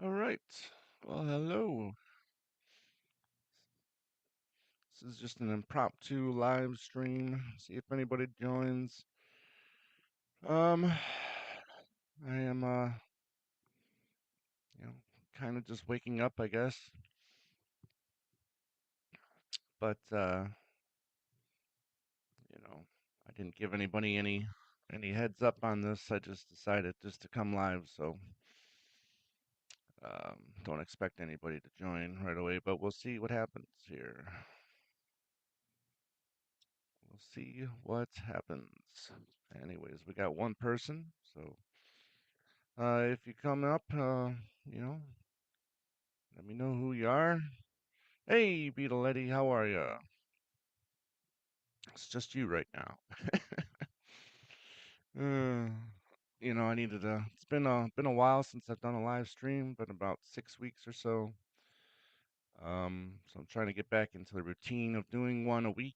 All right. Well, hello. This is just an impromptu live stream. See if anybody joins. Um, I am you know, kind of just waking up, I guess. But you know, I didn't give anybody any heads up on this. I just decided just to come live, so don't expect anybody to join right away. But we'll see what happens here. We'll see what happens. Anyways, we got one person, so if you come up, you know, let me know who you are. Hey, Beetle Eddie, how are you? It's just you right now. uh, I needed a. It's been a while since I've done a live stream, been about 6 weeks or so. So I'm trying to get back into the routine of doing one a week,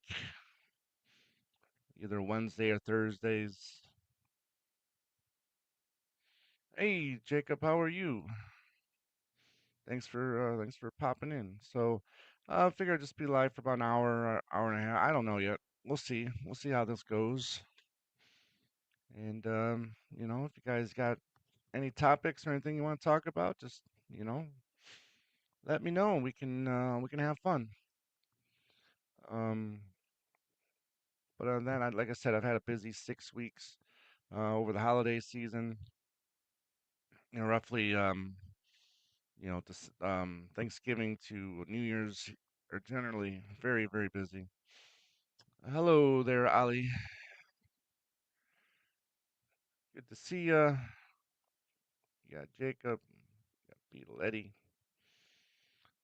either Wednesday or Thursdays. Hey, Jacob, how are you? Thanks for popping in. So, I figure I'd just be live for about an hour, or hour and a half. I don't know yet. We'll see. We'll see how this goes. And if you guys got any topics or anything you want to talk about, just you know, let me know. We can have fun. Um, but other than that, like I said, I've had a busy 6 weeks over the holiday season. Roughly, Thanksgiving to New Year's are generally very, very busy. Hello there, Ali. Good to see ya. You got Jacob, you got Beetle Eddie.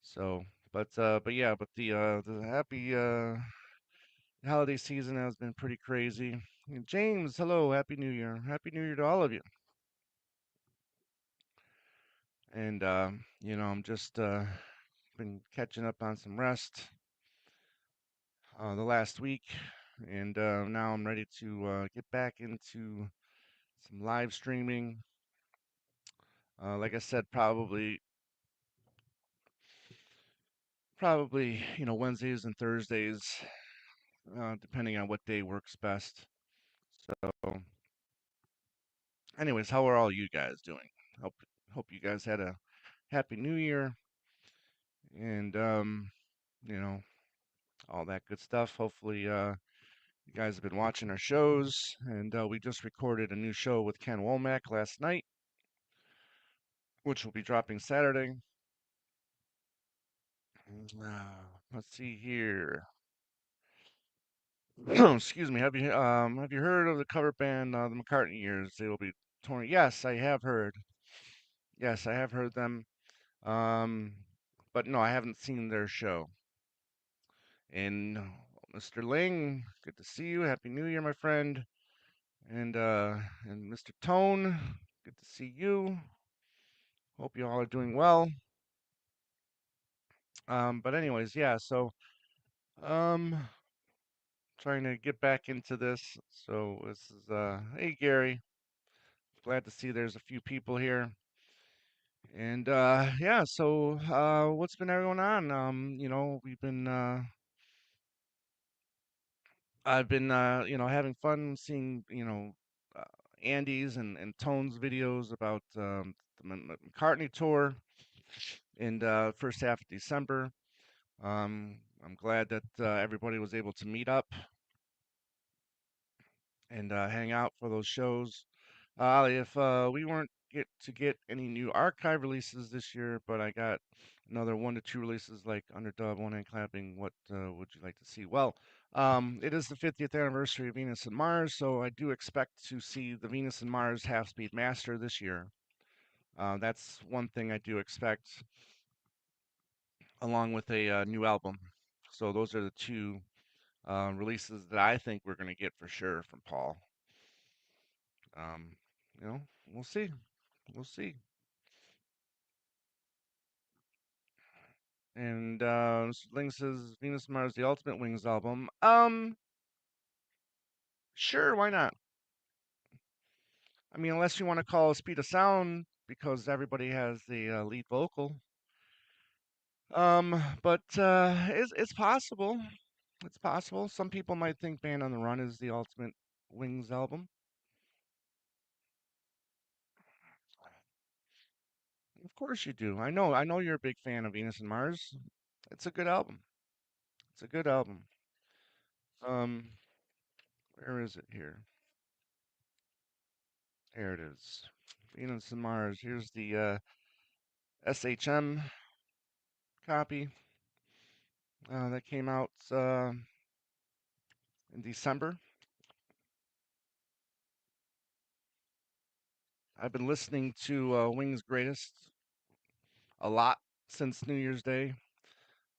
So, but yeah, but the happy holiday season has been pretty crazy. And James, hello, Happy New Year. Happy New Year to all of you. And I'm just been catching up on some rest the last week, and now I'm ready to get back into some live streaming. Like I said, probably Wednesdays and Thursdays, depending on what day works best. So, anyways, how are all you guys doing? Hope you guys had a happy New Year, and you know all that good stuff. Hopefully, you guys have been watching our shows, and we just recorded a new show with Ken Womack last night, which will be dropping Saturday. Let's see here. Excuse me. Have you heard of the cover band the McCartney years? They will be touring. Yes, I have heard. Yes, I have heard them. Um, but no, I haven't seen their show. And Mr. Ling, good to see you. Happy New Year, my friend. And Mr. Tone, good to see you. Hope you all are doing well. But anyways, yeah. So um, trying to get back into this. So this is hey Gary, glad to see there's a few people here. And yeah, so what's been going on? We've been I've been having fun seeing uh, Andy's and Tone's videos about the McCartney tour in the first half of December. I'm glad that everybody was able to meet up and hang out for those shows. Ali, if we weren't get any new archive releases this year, but I got another 1 to 2 releases like Underdub, One Hand Clapping. What would you like to see? Well, it is the 50th anniversary of Venus and Mars, so I do expect to see the Venus and Mars Half Speed Master this year. That's one thing I do expect, along with a new album. So those are the two releases that I think we're going to get for sure from Paul. Um, you know, we'll see. We'll see. And Ling says Venus Mars, the Ultimate Wings album. Sure, why not? I mean, unless you want to call Speed of Sound because everybody has the lead vocal. But it's possible. It's possible. Some people might think Band on the Run is the ultimate Wings album. Of course you do. I know you're a big fan of Venus and Mars. It's a good album. It's a good album. Um, where is it here? There it is. Venus and Mars. Here's the SHM copy that came out in December. I've been listening to Wings Greatest a lot since New Year's Day.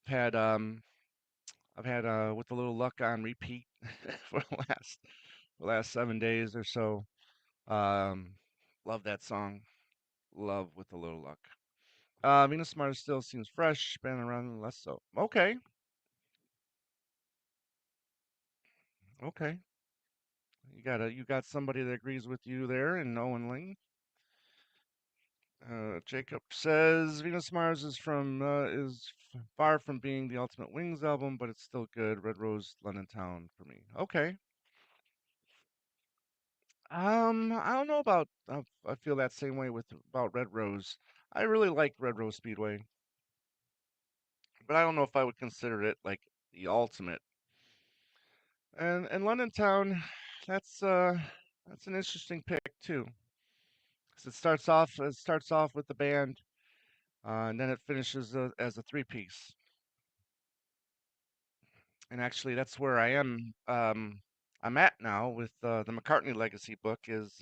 I've had I've had With a Little Luck on repeat for the last 7 days or so. Um, love that song. Love With a Little Luck. Venus Mars still seems fresh, been around less so. Okay, okay. You got somebody that agrees with you there, and Owen Ling. Jacob says Venus Mars far from being the ultimate Wings album, but it's still good. Red Rose, London Town for me. Okay. I don't know about. I feel that same way with about Red Rose. I really like Red Rose Speedway, but I don't know if I would consider it like the ultimate. And London Town, that's uh that's an interesting pick too. 'Cause it starts off with the band, and then it finishes as a three piece. And actually, that's where I am. I'm at now with the McCartney Legacy book is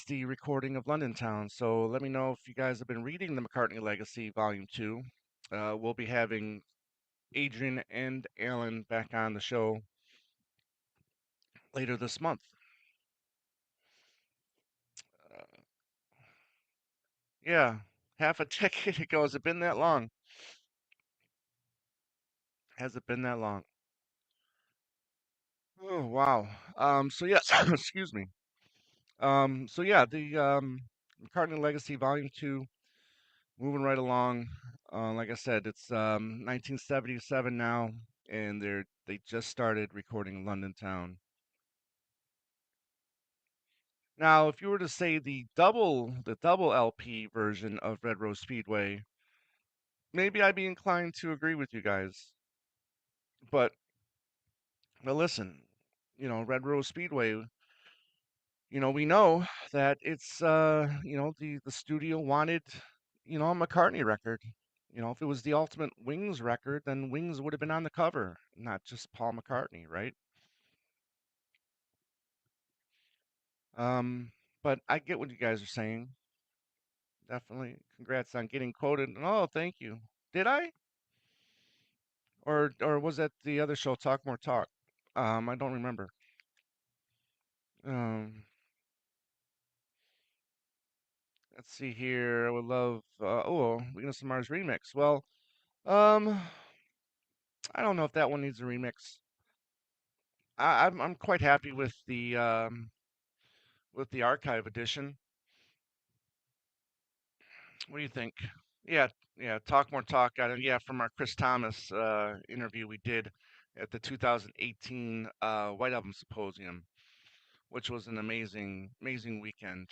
the recording of London Town. So let me know if you guys have been reading the McCartney Legacy Volume 2. We'll be having Adrian and Alan back on the show later this month. Uh, yeah, half a decade ago. Has it been that long? Has it been that long? Oh, wow. So yeah, excuse me. So yeah, the McCartney Legacy Volume 2, moving right along. Like I said, it's 1977 now, and they just started recording London Town. Now, if you were to say the double LP version of Red Rose Speedway, maybe I'd be inclined to agree with you guys. But listen, Red Rose Speedway, we know that it's the studio wanted, a McCartney record. If it was the ultimate Wings record, then Wings would have been on the cover, not just Paul McCartney, right? Um, but I get what you guys are saying. Definitely. Congrats on getting quoted. Oh, thank you. Did I? Or was that the other show, Talk More Talk? I don't remember. Um, let's see here. I would love Venus and Mars remix. Well, um, I don't know if that one needs a remix. I'm quite happy with the archive edition. What do you think? Yeah, yeah. Talk more talk. Yeah, from our Chris Thomas interview we did at the 2018 White Album Symposium, which was an amazing weekend.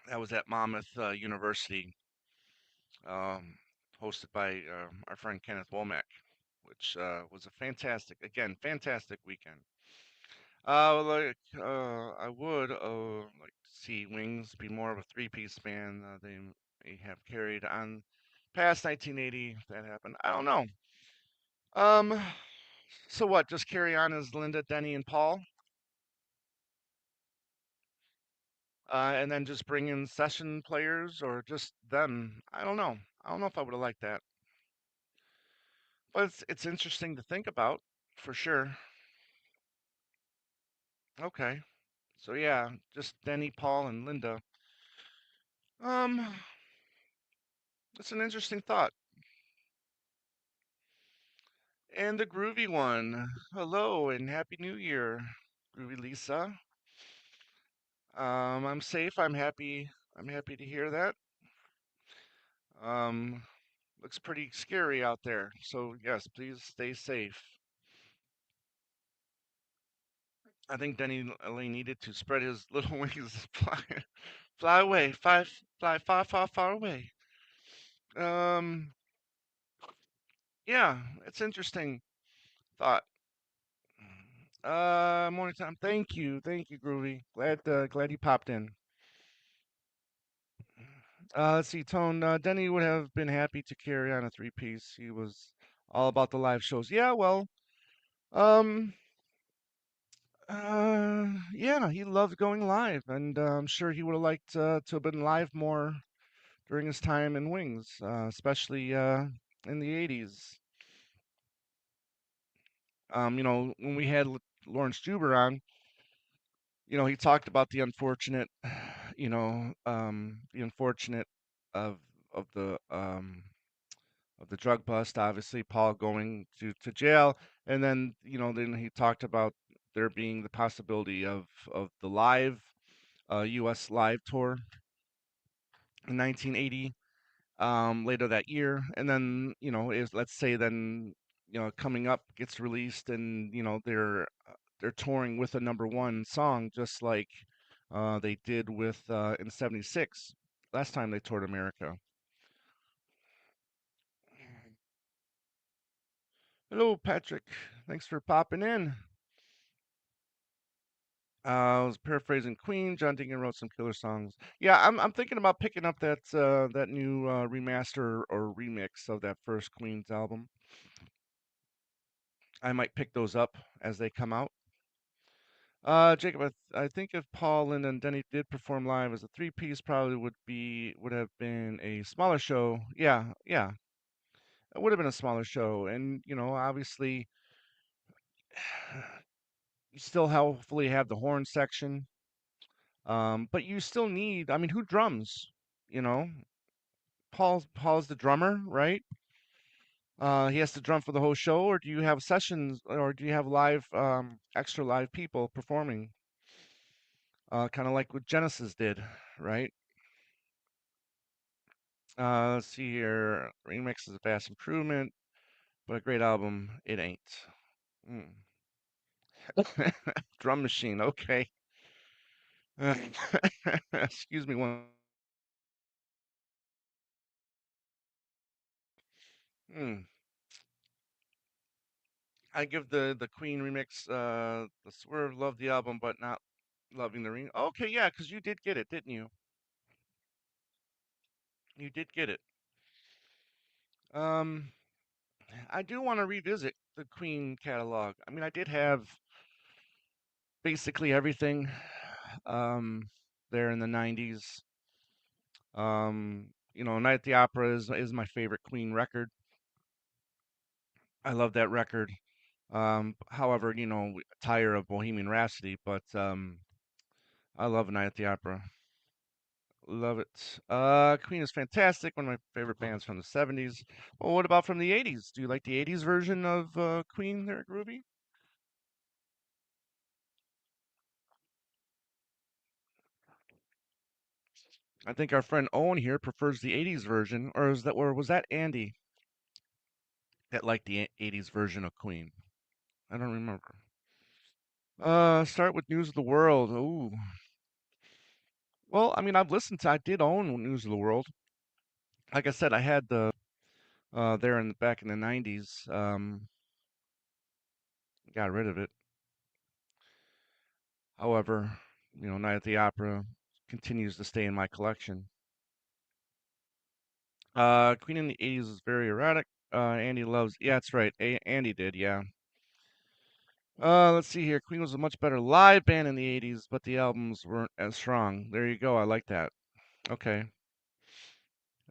That was at Monmouth University, um, hosted by our friend Kenneth Womack, which was a fantastic weekend. I would like to see Wings be more of a three-piece band. They may have carried on past 1980 if that happened. I don't know. Um, so what? Just carry on as Linda, Denny, and Paul, and then just bring in session players or just them. I don't know. I don't know if I would have liked that, but it's interesting to think about for sure. Okay, so yeah, just Denny, Paul, and Linda. Um, it's an interesting thought. And the groovy one. Hello and happy new year, groovy Lisa. I'm safe. I'm happy. I'm happy to hear that. Um, looks pretty scary out there. So yes, please stay safe. I think Denny only needed to spread his little wings, and fly away, fly far, far, far away. Um, yeah, it's interesting thought. Morning time. Thank you, Groovy. Glad you popped in. Let's see, Tone. Denny would have been happy to carry on a three-piece. He was all about the live shows. Yeah, well, um, yeah, he loved going live, and I'm sure he would have liked to have been live more during his time in Wings, especially in the '80s. When we had Lawrence Juber on, he talked about the unfortunate, the unfortunate of of the um, of the drug bust. Obviously, Paul going to jail, and then he talked about there being the possibility of the live U.S. live tour in 1980 later that year, and then is let's say then coming up gets released, and they're touring with a number one song, just like they did with in '76 last time they toured America. Hello, Patrick. Thanks for popping in. I was paraphrasing Queen. John Deacon wrote some killer songs. Yeah, I'm thinking about picking up that new remaster or remix of that first Queen's album. I might pick those up as they come out. Jacob, I think if Paul, Linda, and Denny did perform live as a three-piece, probably would have been a smaller show. Yeah, yeah, it would have been a smaller show, and obviously, you still hopefully have the horn section. But you still need. I mean, who drums? You know, Paul's the drummer, right? He has to drum for the whole show, or do you have sessions, or do you have live, extra live people performing, kind of like what Genesis did, right? Let's see here. Remix is a vast improvement, but a great album, it ain't. Mm. Drum machine, okay. Excuse me one. Hmm. I give the Queen remix the swerve. Love the album, but not loving the ring. Okay, yeah, because you did get it, didn't you? You did get it. Um, I do want to revisit the Queen catalog. I mean, I did have basically everything um, there in the '90s. Night at the Opera is my favorite Queen record. I love that record. However, tire of Bohemian Rhapsody, but I love Night at the Opera. Love it. Queen is fantastic. One of my favorite bands from the '70s. Well, what about from the '80s? Do you like the '80s version of Queen there, Groovy? I think our friend Owen here prefers the '80s version, or was that Andy that liked the '80s version of Queen? I don't remember. Start with News of the World. Ooh. Well, I mean, I did own News of the World. Like I said, I had the there in the back in the '90s. Got rid of it. However, Night at the Opera continues to stay in my collection. Queen in the '80s is very erratic. Andy loves. Yeah, that's right. Andy did. Yeah. Let's see here. Queen was a much better live band in the '80s, but the albums weren't as strong. There you go. I like that. Okay.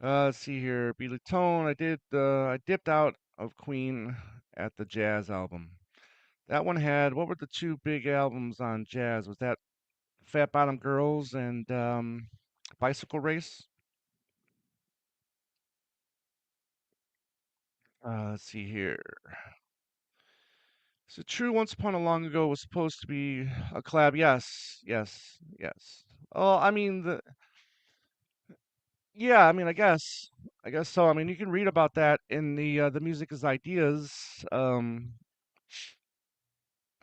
Let's see here. Beat Tone. I dipped out of Queen at the Jazz album. That one had, what were the two big albums on Jazz? Was that Fat Bottom Girls and Bicycle Race? Let's see here. Is it true Once Upon a Long Ago was supposed to be a collab? Yes, yes, yes. Oh, I mean yeah, I mean, I guess so. I mean, you can read about that in the Music is Ideas album.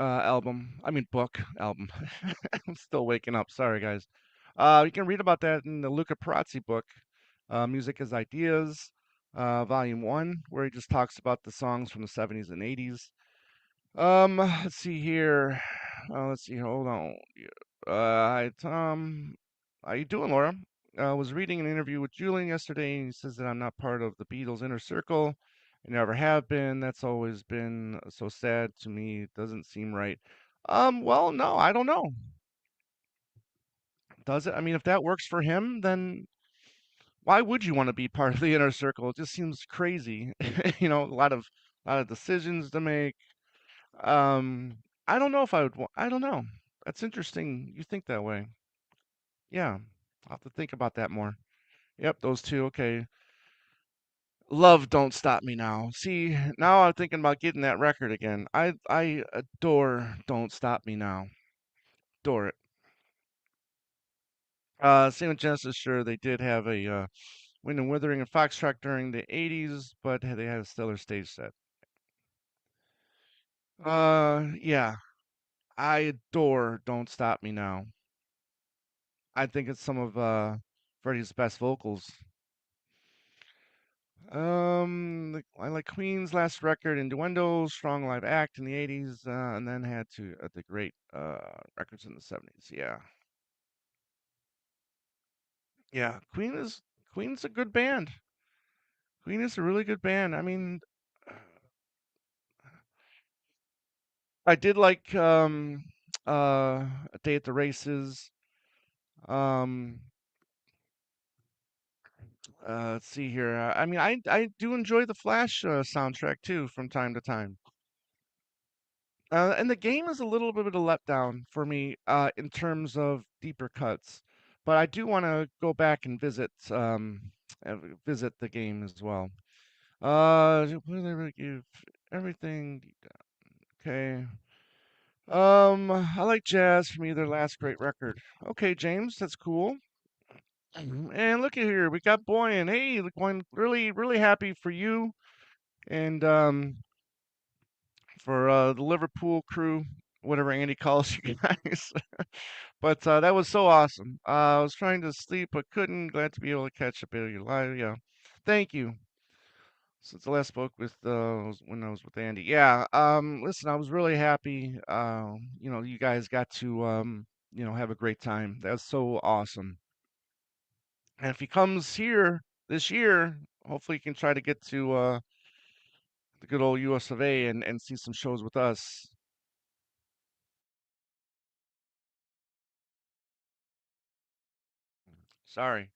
I mean, book album. I'm still waking up. Sorry, guys. You can read about that in the Luca Perazzi book, Music is Ideas, Volume One, where he just talks about the songs from the '70s and '80s. Let's see here. Let's see. Hold on. Hi, Tom. How you doing, Laura? I was reading an interview with Julian yesterday, and he says that I'm not part of the Beatles' inner circle. I never have been. That's always been so sad to me. It doesn't seem right. Well, no, I don't know. Does it? I mean, if that works for him, then why would you want to be part of the inner circle? It just seems crazy. A lot of decisions to make. Um, I don't know if I would want, I don't know. That's interesting. You think that way. Yeah. I'll have to think about that more. Yep, those two. Okay. Love Don't Stop Me Now. See, now I'm thinking about getting that record again. I adore Don't Stop Me Now. Adore it. Same with Genesis, sure, they did have a Wind and Withering and Foxtrot during the 80s, but they had a stellar stage set. Yeah. I adore Don't Stop Me Now. I think it's some of Freddie's best vocals. I like Queen's last record, Innuendo, strong live act in the '80s, and then had to the great records in the '70s. Yeah, yeah. Queen's a good band. Queen is a really good band. I mean, I did like A Day at the Races. Um, let's see here. I mean, I do enjoy the Flash soundtrack too from time to time. And the game is a little bit of a letdown for me in terms of deeper cuts, but I do want to go back and visit the game as well. What did I really give everything? Okay. I like jazz from their last great record. Okay, James, that's cool. And look at here, we got Boyan. Hey, look, Boyan, really, really happy for you and for the Liverpool crew, whatever Andy calls you guys. But that was so awesome. I was trying to sleep but couldn't. Glad to be able to catch a bit of your live. Yeah, thank you. Since the last spoke with when I was with Andy. Yeah. Listen, I was really happy. You guys got to have a great time. That's so awesome. And if he comes here this year, hopefully he can try to get to the good old US of A and see some shows with us. Sorry.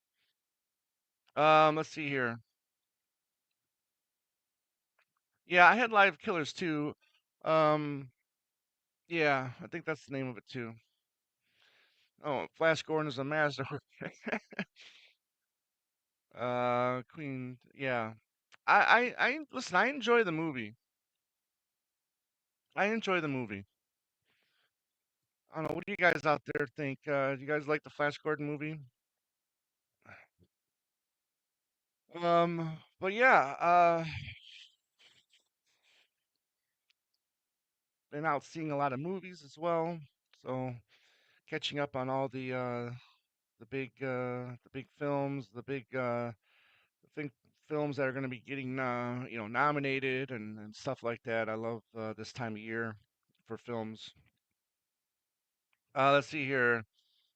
Let's see here. Yeah, I had Live Killers too. Um, yeah, I think that's the name of it too. Oh, Flash Gordon is a master. Queen. Yeah, I listen. I enjoy the movie. I enjoy the movie. I don't know. What do you guys out there think? Do you guys like the Flash Gordon movie? But yeah, been out seeing a lot of movies as well. So catching up on all the big films, the big think films that are going to be getting nominated and stuff like that. I love this time of year for films. Let's see here.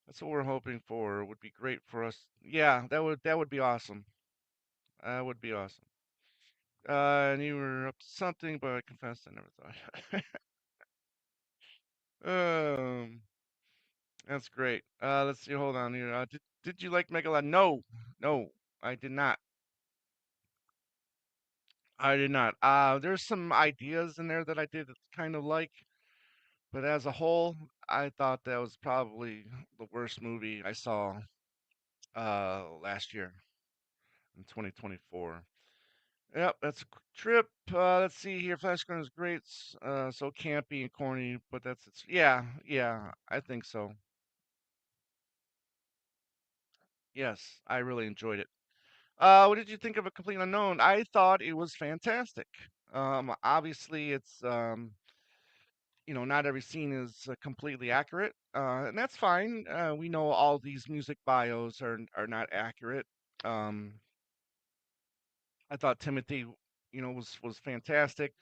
That's what we're hoping for. Would be great for us. Yeah, that would be awesome. That would be awesome. And you were up to something, but I confess I never thought. um, that's great. Let's see. Hold on here. Did you like Megalod? No, no, I did not. I did not. There's some ideas in there that I did kind of like. But as a whole, I thought that was probably the worst movie I saw last year in 2024. Yep, that's a quick trip. Let's see here. Flash Gordon is great. So campy and corny, but that's it's. Yeah, yeah, I think so. Yes, I really enjoyed it. What did you think of A Complete Unknown? I thought it was fantastic. Obviously, it's not every scene is completely accurate, and that's fine. We know all these music bios are not accurate. Um, I thought Timothy, was fantastic.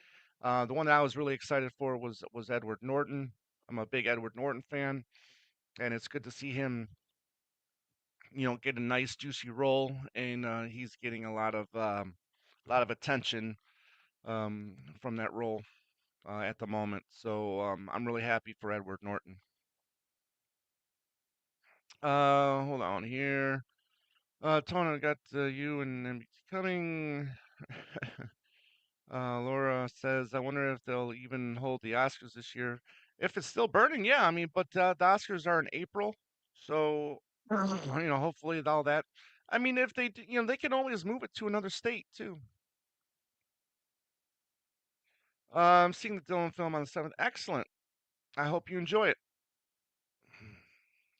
The one that I was really excited for was Edward Norton. I'm a big Edward Norton fan, and it's good to see him, get a nice juicy role, and he's getting a lot of attention from that role at the moment. So I'm really happy for Edward Norton. Hold on here. Tona, I got you and coming. Laura says, I wonder if they'll even hold the Oscars this year. If it's still burning, yeah. I mean, but the Oscars are in April, so hopefully all that. I mean, if they can always move it to another state too. I'm seeing the Dylan film on the 7th. Excellent. I hope you enjoy it.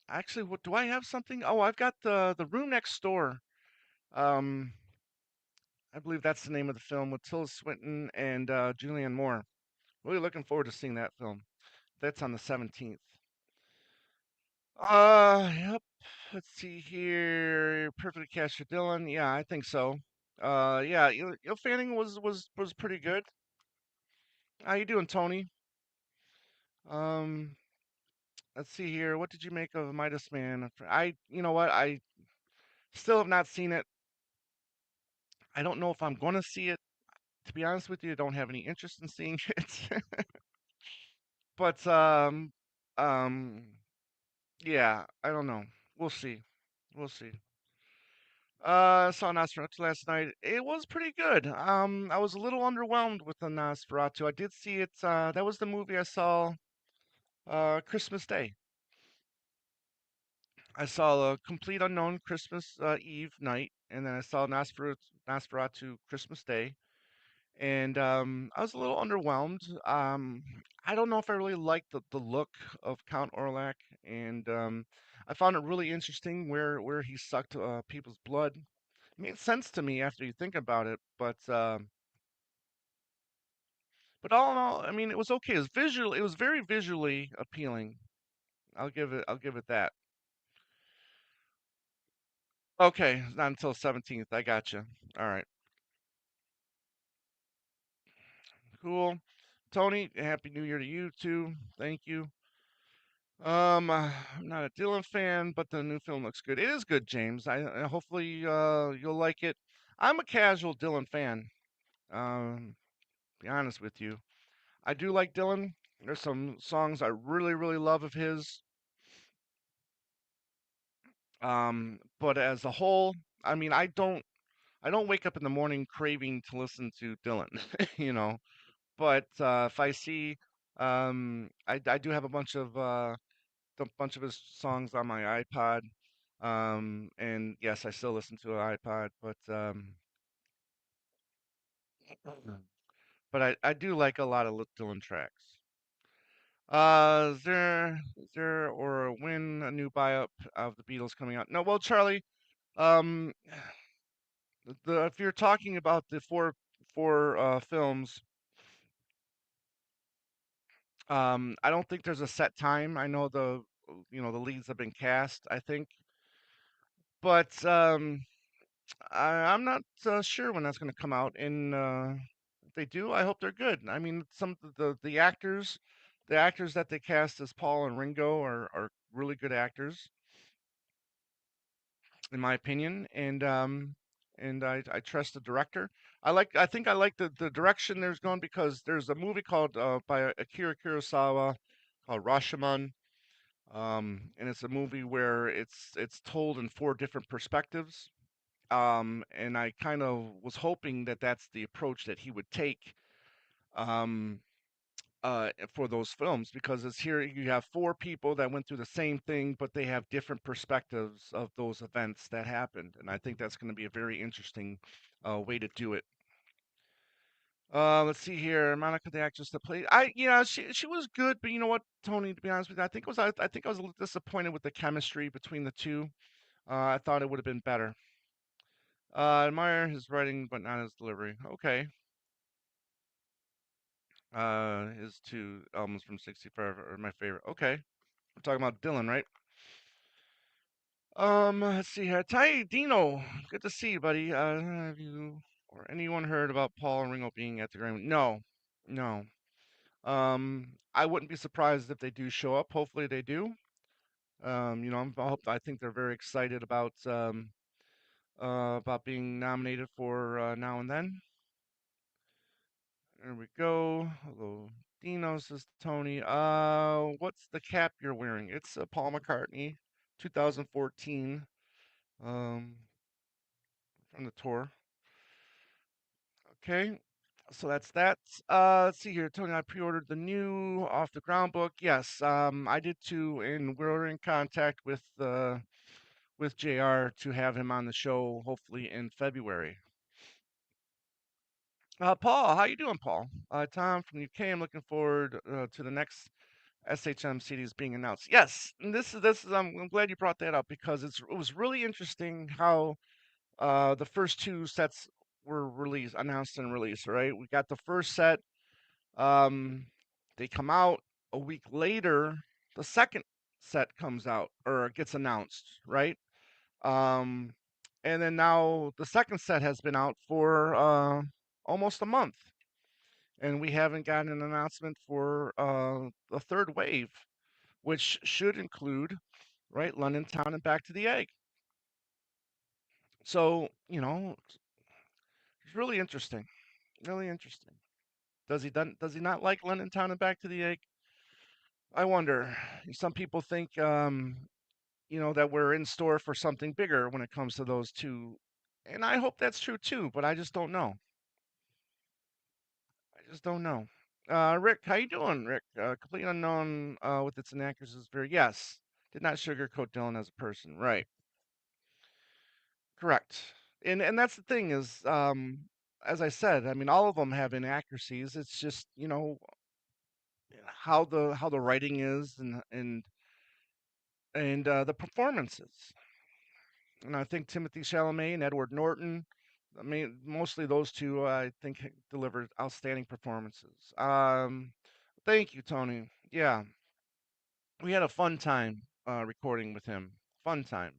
Actually, what do I have something? Oh, I've got the Room Next Door. Um, I believe that's the name of the film with Tilda Swinton and Julianne Moore. Really looking forward to seeing that film. That's on the 17th. Yep. Let's see here. Perfectly cast for Dylan. Yeah, I think so. Yeah, Fanning was pretty good. How you doing, Tony? Um, let's see here. What did you make of Midas Man? You know what? I still have not seen it. I don't know if I'm going to see it. To be honest with you, I don't have any interest in seeing it. But um, yeah, I don't know. We'll see. We'll see. Saw Nosferatu last night. It was pretty good. I was a little underwhelmed with the Nosferatu. I did see it. That was the movie I saw Christmas Day. I saw a Complete Unknown Christmas Eve night, and then I saw Nosferatu Christmas Day. And I was a little underwhelmed. I don't know if I really liked the look of Count Orlok, and I found it really interesting where he sucked people's blood. It made sense to me after you think about it, but all in all, I mean, it was okay. It was very visually appealing. I'll give it that. Okay, not until 17th. I got you. All right, cool. Tony, happy New Year to you too. Thank you. I'm not a Dylan fan, but the new film looks good. It is good, James. Hopefully you'll like it. I'm a casual Dylan fan. Be honest with you, I do like Dylan. There's some songs I really really love of his. But as a whole, I mean, I don't wake up in the morning craving to listen to Dylan, you know. But if I see, I do have a bunch of his songs on my iPod. And yes, I still listen to an iPod, but I do like a lot of Dylan tracks. Is there or when a new biop of the Beatles coming out? No, well, Charlie, um, if you're talking about the four films, I don't think there's a set time. I know the leads have been cast, I think, but I'm not sure when that's going to come out. And if they do, I hope they're good. I mean, some of the actors that they cast as Paul and Ringo are really good actors, in my opinion. And I trust the director. I think I like the direction there's going because there's a movie called by Akira Kurosawa called Rashomon. And it's a movie where it's told in four different perspectives. And I kind of was hoping that that's the approach that he would take um, for those films because it's here you have four people that went through the same thing, but they have different perspectives of those events that happened, and I think that's going to be a very interesting way to do it. Let's see here, Monica, the actress that played, she was good, but you know what, Tony, to be honest with you, I think I was a little disappointed with the chemistry between the two. I thought it would have been better. Admire his writing, but not his delivery. Okay. His two albums from '65 are my favorite. Okay. We're talking about Dylan, right? Let's see here. Ty Dino, good to see you, buddy. Have you or anyone heard about Paul and Ringo being at the Grammy? No, no. I wouldn't be surprised if they do show up. Hopefully they do. I think they're very excited about being nominated for Now and Then. There we go. Hello, Dino, says Tony. What's the cap you're wearing? It's a Paul McCartney, 2014, um, from the tour. Okay, so that's that. Let's see here, Tony. I pre-ordered the new Off the Ground book. Yes, I did too, and we're in contact with JR to have him on the show, hopefully in February. Paul, how you doing, Paul? Tom from UK. I'm looking forward to the next SHM CDs being announced. Yes, and this is I'm glad you brought that up because it was really interesting how the first two sets were released, announced and released. Right, we got the first set. Um, they come out a week later. The second set comes out or gets announced. Right, um, and then now the second set has been out for almost a month, and we haven't gotten an announcement for the third wave, which should include, right, London Town and Back to the Egg. So, it's really interesting. Really interesting. Does he not like London Town and Back to the Egg? I wonder. Some people think that we're in store for something bigger when it comes to those two. And I hope that's true too, but I just don't know. I just don't know. Rick, how you doing, Rick? Complete unknown with its inaccuracies. Very yes. Did not sugarcoat Dylan as a person. Right. Correct. And that's the thing is, as I said, I mean, all of them have inaccuracies. It's just how the writing is and the performances. And I think Timothy Chalamet and Edward Norton. I mean, mostly those two, I think, delivered outstanding performances. Thank you, Tony. Yeah, we had a fun time recording with him. Fun time.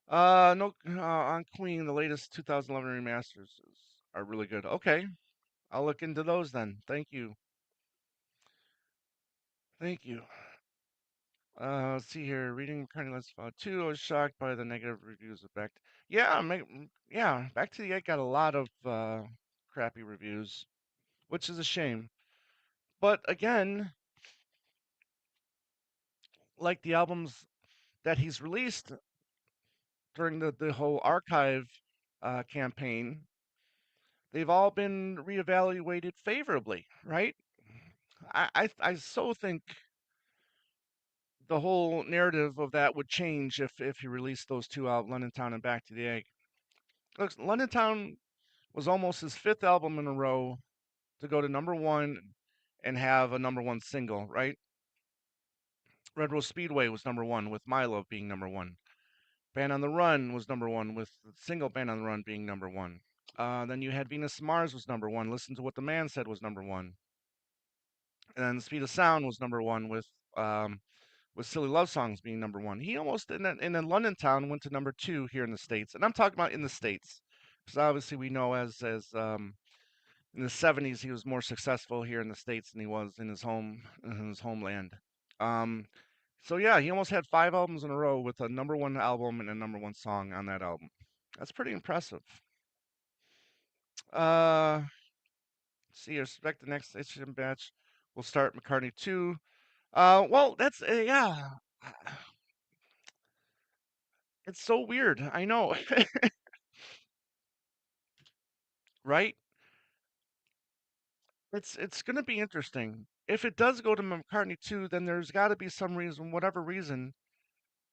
No, on Queen, the latest 2011 remasters are really good. Okay, I'll look into those then. Thank you. Thank you. Let's see here. Reading McCartney Let's Fall 2, I was shocked by the negative reviews of Back. Yeah, Back to the Egg got a lot of crappy reviews, which is a shame. But again, like the albums that he's released during the whole archive campaign, they've all been reevaluated favorably, right? I so think the whole narrative of that would change if he released those two out, London Town and Back to the Egg. Look, London Town was almost his fifth album in a row to go to number one and have a number one single, right? Red Rose Speedway was number one with My Love being number one. Band on the Run was number one with the single Band on the Run being number one. Then you had Venus Mars was number one. Listen to What the Man Said was number one. And then Speed of Sound was number one with Silly Love Songs being number one. He almost in London Town went to number two here in the States. And I'm talking about in the States. Because obviously we know as in the '70s he was more successful here in the States than he was in his homeland. Um, so yeah, he almost had five albums in a row with a number one album and a number one song on that album. That's pretty impressive. Uh, see, I expect the next HM batch will start McCartney 2. Well, that's yeah. It's so weird. I know, right? It's gonna be interesting. If it does go to McCartney 2, then there's got to be some reason, whatever reason,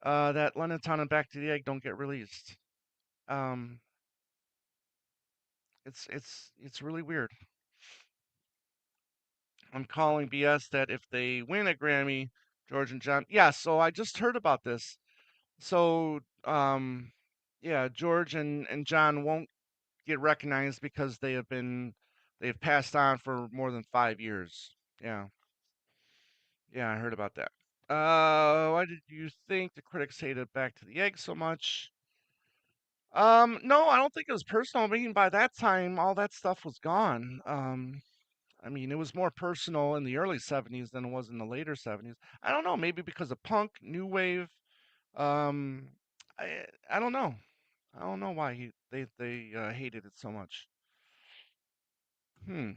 that London Town and Back to the Egg don't get released. Um, it's really weird. I'm calling BS that if they win a Grammy, George and John. Yeah, so I just heard about this. So Um, yeah, George and John won't get recognized because they've passed on for more than 5 years. Yeah, yeah, I heard about that. Why did you think the critics hated Back to the Egg so much? No, I don't think it was personal. I mean, by that time, all that stuff was gone. I mean, it was more personal in the early 70s than it was in the later 70s. I don't know, maybe because of punk, new wave. Um, I don't know. I don't know why they hated it so much. Hmm.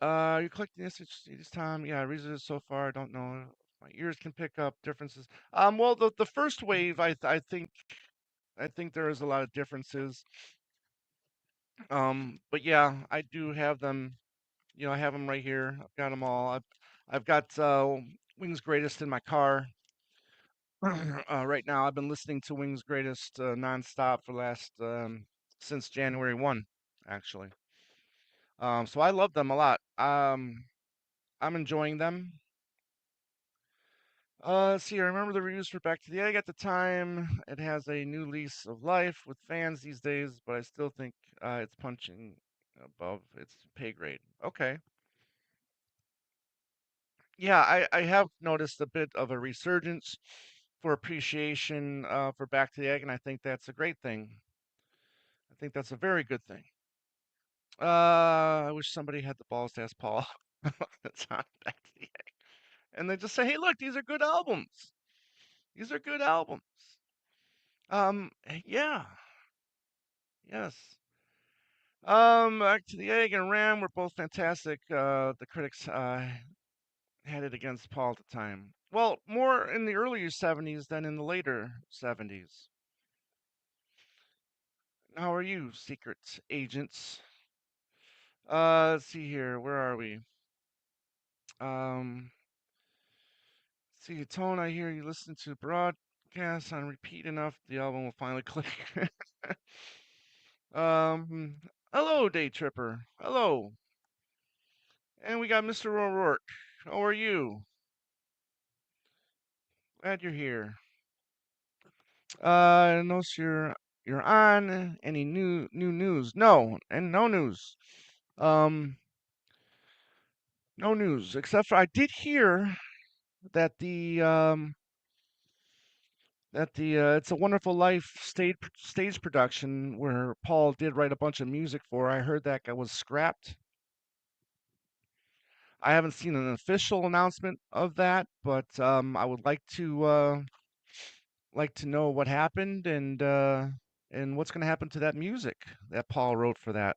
You're collecting this time. Yeah, I read it so far. I don't know if my ears can pick up differences. Well, the first wave, I think there is a lot of differences. But yeah, I do have them. I have them right here. I've got them all. I've got Wings Greatest in my car right now. I've been listening to Wings Greatest nonstop for the last since January 1, actually. So I love them a lot. I'm enjoying them. Let's see. I remember the reviews for Back to the Egg at the time. It has a new lease of life with fans these days, but I still think it's punching above its pay grade. Okay. Yeah, I have noticed a bit of a resurgence for appreciation for Back to the Egg, and I think that's a great thing. I think that's a very good thing. I wish somebody had the balls to ask Paul that's on Back to the Egg, and they just say, "Hey, look, these are good albums. These are good albums." Yeah, yes. Back to the Egg and Ram were both fantastic. The critics had it against Paul at the time. Well, more in the earlier 70s than in the later 70s. How are you, secret agents? Let's see here. Where are we? Um, see, tone. I hear you listen to broadcasts on repeat enough, the album will finally click. um, hello, Day Tripper. Hello, and we got Mr. O'Rourke. How are you? Glad you're here. Notice you're on. Any new news? No, and no news. Um, no news except for I did hear that the It's a Wonderful Life stage production where Paul did write a bunch of music for. I heard that was scrapped. I haven't seen an official announcement of that, but I would like to know what happened and what's going to happen to that music that Paul wrote for that.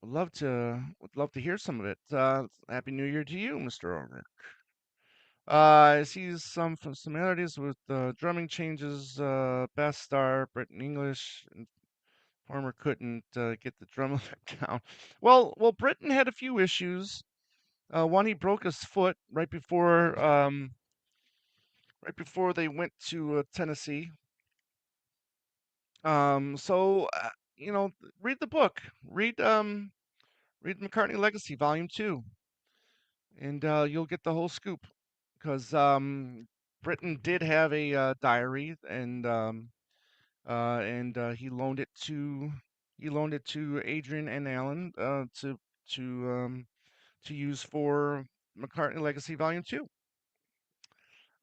Would love to hear some of it. Happy New Year to you, Mr. Orner. I see some similarities with drumming changes. Bass star Britain English and Farmer couldn't get the drum effect down. Well, Britain had a few issues. One, he broke his foot right before they went to Tennessee. So you know, read the book. Read McCartney Legacy Volume 2, and you'll get the whole scoop. Because Britain did have a diary, and he loaned it to Adrian and Alan to use for McCartney Legacy Volume 2.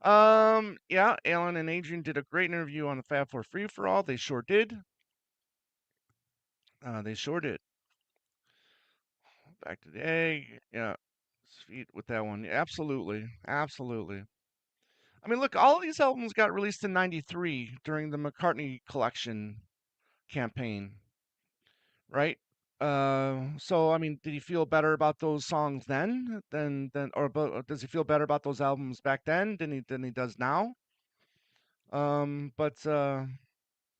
Yeah, Alan and Adrian did a great interview on the Fab Four Free for All. They sure did. They sure did. Back to the Egg. Yeah, sweet with that one. Absolutely, absolutely. I mean, look, all these albums got released in '93 during the McCartney collection campaign, right? So I mean, did he feel better about those songs then or does he feel better about those albums back then than he does now? But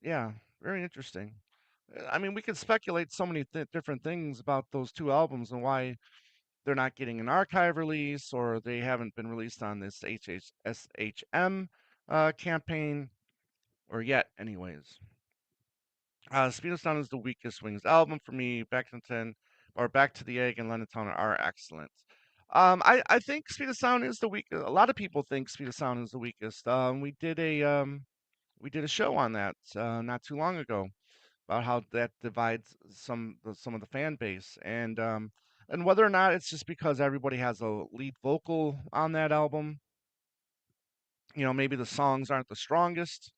yeah, very interesting. I mean, we could speculate so many different things about those two albums and why they're not getting an archive release or they haven't been released on this HHSHM campaign or yet, anyways. Speed of Sound is the weakest Wings album for me. Back to the Egg and London Town are excellent. I think Speed of Sound is the weakest. A lot of people think Speed of Sound is the weakest. We did a show on that not too long ago about how that divides some of the fan base, and whether or not it's just because everybody has a lead vocal on that album. Maybe the songs aren't the strongest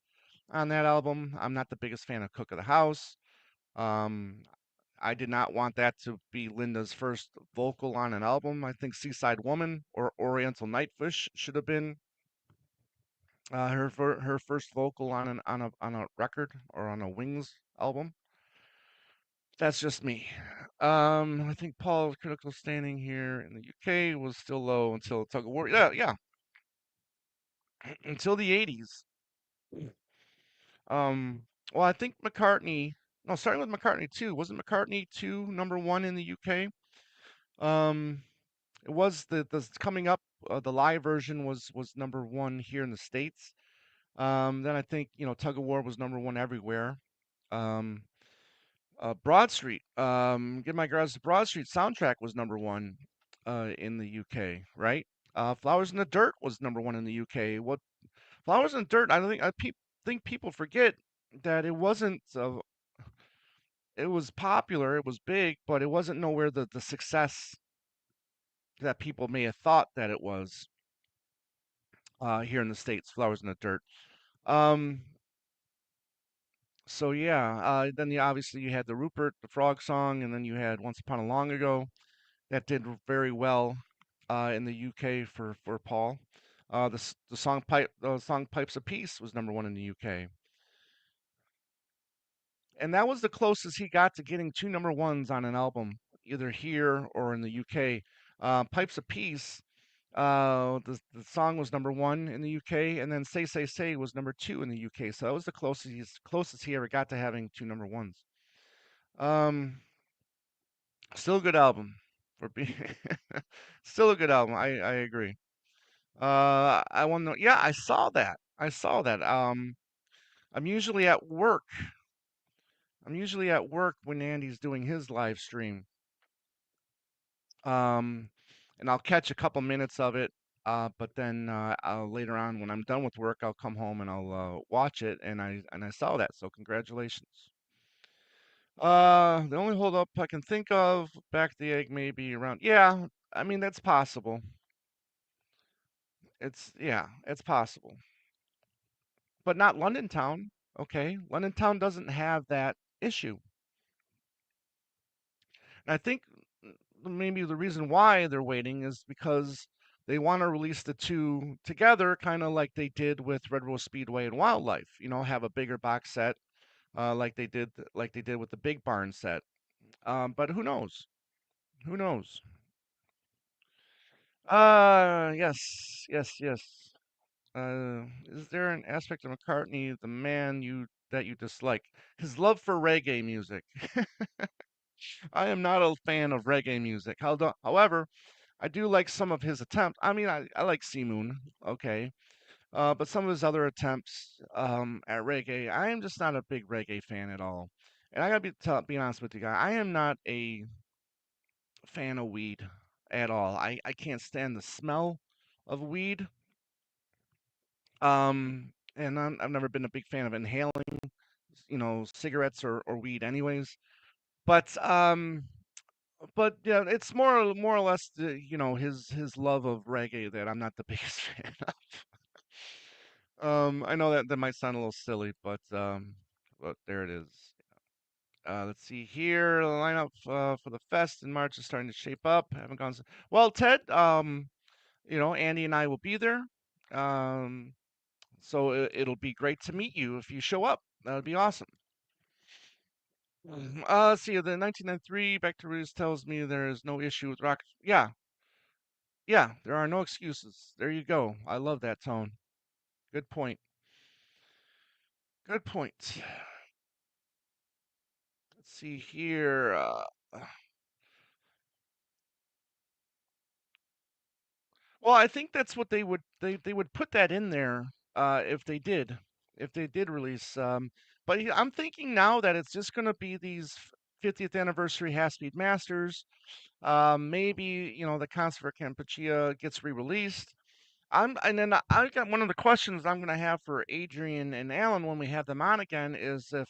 on that album. I'm not the biggest fan of Cook of the House. Um, I did not want that to be Linda's first vocal on an album. I think Seaside Woman or Oriental Nightfish should have been her first vocal on a record or on a Wings album. That's just me. I think Paul's critical standing here in the UK was still low until Tug of War. Yeah, yeah, until the 80s. Um, well, I think McCartney. No, starting with McCartney 2. Wasn't McCartney 2 number one in the UK? Um, it was the coming up. The live version was number one here in the States. Then I think Tug of War was number one everywhere. Um, Broad Street. Give My Girls to Broad Street soundtrack was number one in the UK, right? Flowers in the Dirt was number one in the UK. What Flowers in the Dirt? I don't think think people forget that it wasn't. It was popular, it was big, but it wasn't nowhere the success that people may have thought that it was here in the States. Flowers in the Dirt. Um, so yeah, then obviously you had the Rupert the Frog song, and then you had Once Upon a Long Ago that did very well in the UK for Paul. The song Pipes of Peace was number one in the UK, and that was the closest he got to getting two number ones on an album, either here or in the UK. Pipes of Peace, the song was number one in the UK, and then Say Say was number two in the UK. So that was the closest he ever got to having two number ones. Um, Still a good album for being still a good album. I agree. I want to. Yeah, I saw that. I saw that. I'm usually at work. I'm usually at work when Andy's doing his live stream. Um, and I'll catch a couple minutes of it. But then later on, when I'm done with work, I'll come home and I'll watch it. And I saw that. So congratulations. The only holdup I can think of, back the egg maybe around. Yeah, I mean that's possible. It's possible. But not London Town. Okay, London Town doesn't have that issue. And I think maybe the reason why they're waiting is because they want to release the two together, kind of like they did with Red Rose Speedway and Wildlife. Have a bigger box set, like they did with the Big Barn set. But who knows? Who knows? Yes, yes, yes. Is there an aspect of McCartney, the man that you dislike? His love for reggae music. I am not a fan of reggae music. However, I do like some of his attempts. I mean, I like Moon, okay, but some of his other attempts at reggae, I am just not a big reggae fan at all. And I gotta be honest with you guys, I am not a fan of weed at all. I can't stand the smell of weed. And I've never been a big fan of inhaling, cigarettes or weed, anyways. But yeah, it's more or less his love of reggae that I'm not the biggest fan of. I know that might sound a little silly, but there it is. Let's see here. The lineup for the fest in March is starting to shape up. Haven't gone. Well, Ted. Andy and I will be there. Um, so it'll be great to meet you if you show up. That would be awesome. Let's see. The 1993 Back to Roots tells me there is no issue with rock. Yeah, yeah. There are no excuses. There you go. I love that tone. Good point. Good point. Let's see here. Well, I think that's what they would put that in there if they did release. But I'm thinking now that it's just going to be these 50th anniversary Half Speed Masters. Maybe the concert for Campuchia gets re-released. And then I got one of the questions I'm gonna have for Adrian and Alan when we have them on again is if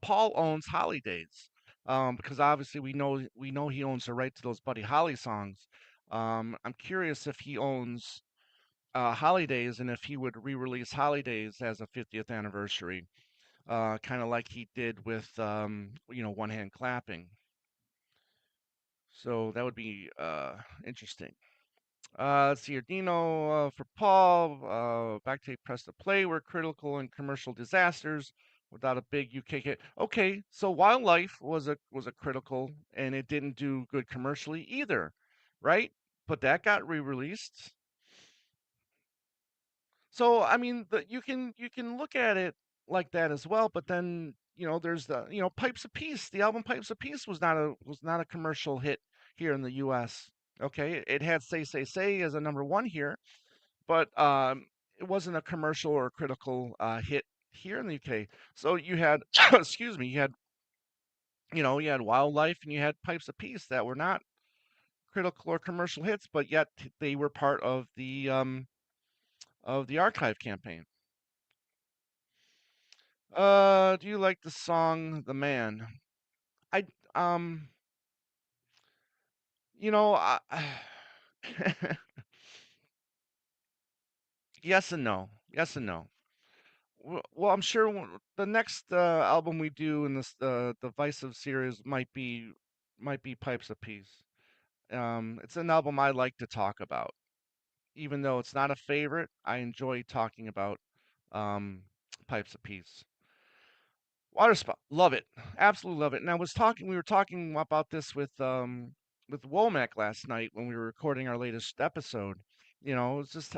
Paul owns Holidays, because obviously we know he owns the right to those Buddy Holly songs. I'm curious if he owns Holidays and if he would re-release Holidays as a 50th anniversary, kind of like he did with One Hand Clapping. So that would be interesting. Let's see here. Dino for Paul. Backtape press to play were critical in commercial disasters without a big UK hit. Okay, so Wildlife was a critical and it didn't do good commercially either, right? But that got re-released. So I mean, you can look at it like that as well. But then there's the Pipes of Peace. The album Pipes of Peace was not a commercial hit here in the U.S. Okay, it had Say Say Say as a number one here, but it wasn't a commercial or critical hit here in the UK. So you had, excuse me, you had Wildlife and you had Pipes of Peace that were not critical or commercial hits, but yet they were part of the archive campaign. Do you like the song "The Man"? I um, I, yes and no, yes and no. Well, I'm sure the next album we do in this Divisive series might be Pipes of Peace. It's an album I like to talk about, even though it's not a favorite. I enjoy talking about um, Pipes of Peace. Water Spout, love it, absolutely love it. And we were talking about this with Womack last night when we were recording our latest episode. It's just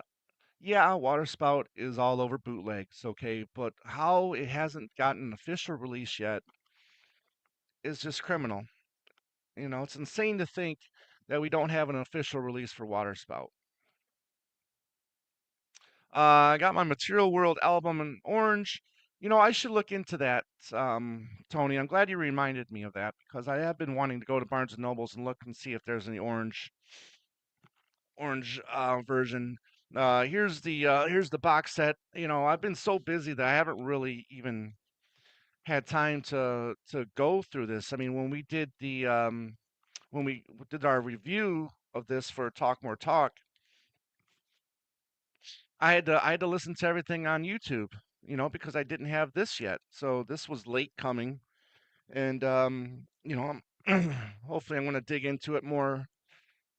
yeah, Water Spout is all over bootlegs, okay, but how it hasn't gotten an official release yet is just criminal. It's insane to think that we don't have an official release for Water Spout. I got my Material World album in orange. I should look into that, Tony. I'm glad you reminded me of that because I have been wanting to go to Barnes and Nobles and look and see if there's any orange version. Here's the box set. I've been so busy that I haven't really even had time to go through this. I mean, when we did our review of this for Talk More Talk, I had to listen to everything on YouTube, because I didn't have this yet. So this was late coming, and hopefully I'm going to dig into it more,